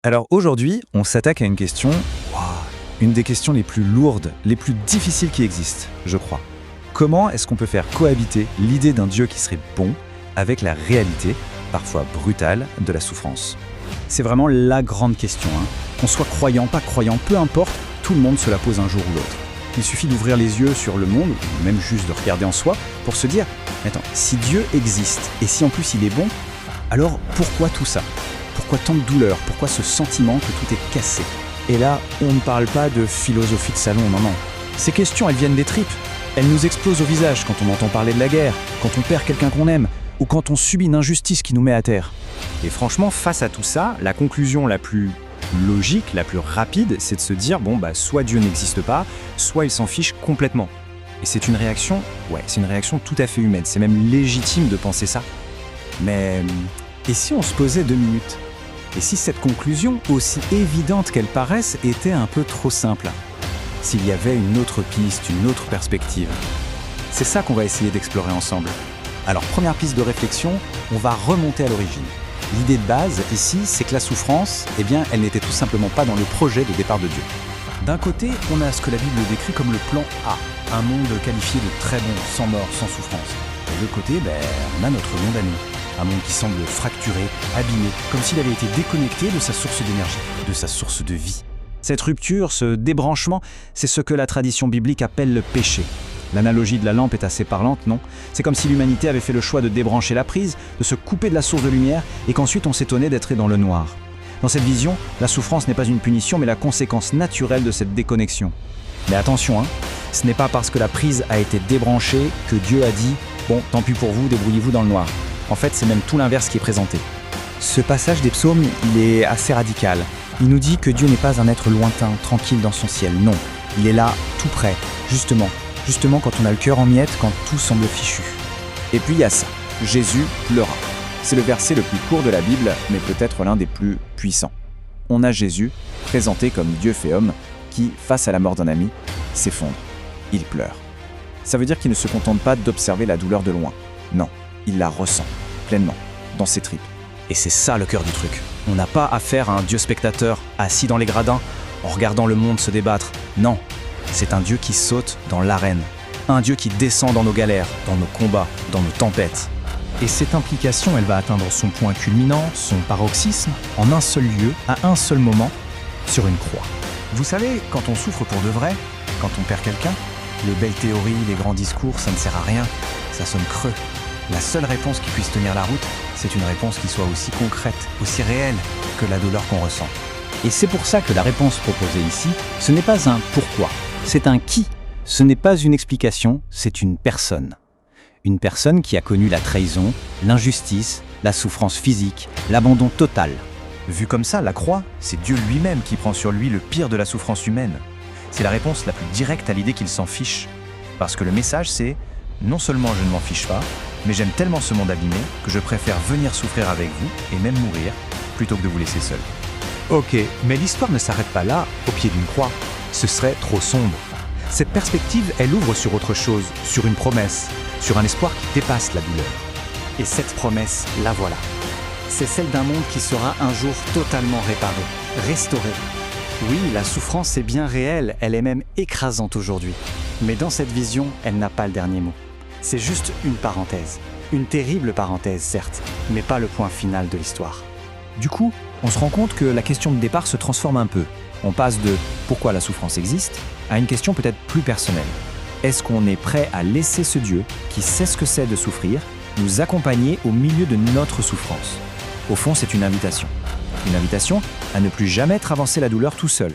Alors aujourd'hui, on s'attaque à une question, waouh, une des questions les plus lourdes, les plus difficiles qui existent, je crois. Comment est-ce qu'on peut faire cohabiter l'idée d'un Dieu qui serait bon avec la réalité, parfois brutale, de la souffrance? C'est vraiment la grande question. Qu'on soit croyant, pas croyant, peu importe, tout le monde se la pose un jour ou l'autre. Il suffit d'ouvrir les yeux sur le monde, ou même juste de regarder en soi, pour se dire « Attends, si Dieu existe, et si en plus il est bon, alors pourquoi tout ça? Pourquoi tant de douleur? Pourquoi ce sentiment que tout est cassé ?» Et là, on ne parle pas de philosophie de salon, non. Ces questions, elles viennent des tripes. Elles nous explosent au visage quand on entend parler de la guerre, quand on perd quelqu'un qu'on aime, ou quand on subit une injustice qui nous met à terre. Et franchement, face à tout ça, la conclusion la plus logique, la plus rapide, c'est de se dire, soit Dieu n'existe pas, soit il s'en fiche complètement. Et c'est une réaction tout à fait humaine, c'est même légitime de penser ça. Mais et si on se posait 2 minutes? Et si cette conclusion, aussi évidente qu'elle paraisse, était un peu trop simple? S'il y avait une autre piste, une autre perspective? C'est ça qu'on va essayer d'explorer ensemble. Alors, première piste de réflexion, on va remonter à l'origine. L'idée de base, ici, c'est que la souffrance, elle n'était tout simplement pas dans le projet de départ de Dieu. D'un côté, on a ce que la Bible décrit comme le plan A, un monde qualifié de très bon, sans mort, sans souffrance. De l'autre côté, on a notre monde à nous, un monde qui semble fracturé, abîmé, comme s'il avait été déconnecté de sa source d'énergie, de sa source de vie. Cette rupture, ce débranchement, c'est ce que la tradition biblique appelle le péché. L'analogie de la lampe est assez parlante, non? C'est comme si l'humanité avait fait le choix de débrancher la prise, de se couper de la source de lumière, et qu'ensuite on s'étonnait d'être dans le noir. Dans cette vision, la souffrance n'est pas une punition, mais la conséquence naturelle de cette déconnexion. Mais attention, ce n'est pas parce que la prise a été débranchée que Dieu a dit « Bon, tant pis pour vous, débrouillez-vous dans le noir ». En fait, c'est même tout l'inverse qui est présenté. Ce passage des psaumes, il est assez radical. Il nous dit que Dieu n'est pas un être lointain, tranquille dans son ciel. Non, il est là, tout près, justement quand on a le cœur en miettes, quand tout semble fichu. Et puis il y a ça, Jésus pleura. C'est le verset le plus court de la Bible, mais peut-être l'un des plus puissants. On a Jésus, présenté comme Dieu fait homme, qui, face à la mort d'un ami, s'effondre. Il pleure. Ça veut dire qu'il ne se contente pas d'observer la douleur de loin. Non, il la ressent, pleinement, dans ses tripes. Et c'est ça le cœur du truc. On n'a pas affaire à un Dieu spectateur, assis dans les gradins, en regardant le monde se débattre. Non. C'est un Dieu qui saute dans l'arène, un Dieu qui descend dans nos galères, dans nos combats, dans nos tempêtes. Et cette implication, elle va atteindre son point culminant, son paroxysme, en un seul lieu, à un seul moment, sur une croix. Vous savez, quand on souffre pour de vrai, quand on perd quelqu'un, les belles théories, les grands discours, ça ne sert à rien, ça sonne creux. La seule réponse qui puisse tenir la route, c'est une réponse qui soit aussi concrète, aussi réelle que la douleur qu'on ressent. Et c'est pour ça que la réponse proposée ici, ce n'est pas un pourquoi. C'est un qui. Ce n'est pas une explication, c'est une personne. Une personne qui a connu la trahison, l'injustice, la souffrance physique, l'abandon total. Vu comme ça, la croix, c'est Dieu lui-même qui prend sur lui le pire de la souffrance humaine. C'est la réponse la plus directe à l'idée qu'il s'en fiche. Parce que le message, c'est non seulement je ne m'en fiche pas, mais j'aime tellement ce monde abîmé que je préfère venir souffrir avec vous et même mourir, plutôt que de vous laisser seul. Ok, mais l'histoire ne s'arrête pas là, au pied d'une croix. Ce serait trop sombre. Cette perspective, elle ouvre sur autre chose, sur une promesse, sur un espoir qui dépasse la douleur. Et cette promesse, la voilà. C'est celle d'un monde qui sera un jour totalement réparé, restauré. Oui, la souffrance est bien réelle, elle est même écrasante aujourd'hui. Mais dans cette vision, elle n'a pas le dernier mot. C'est juste une parenthèse. Une terrible parenthèse, certes, mais pas le point final de l'histoire. Du coup, on se rend compte que la question de départ se transforme un peu. On passe de « pourquoi la souffrance existe ?» à une question peut-être plus personnelle. Est-ce qu'on est prêt à laisser ce Dieu, qui sait ce que c'est de souffrir, nous accompagner au milieu de notre souffrance? Au fond, c'est une invitation. Une invitation à ne plus jamais traverser la douleur tout seul,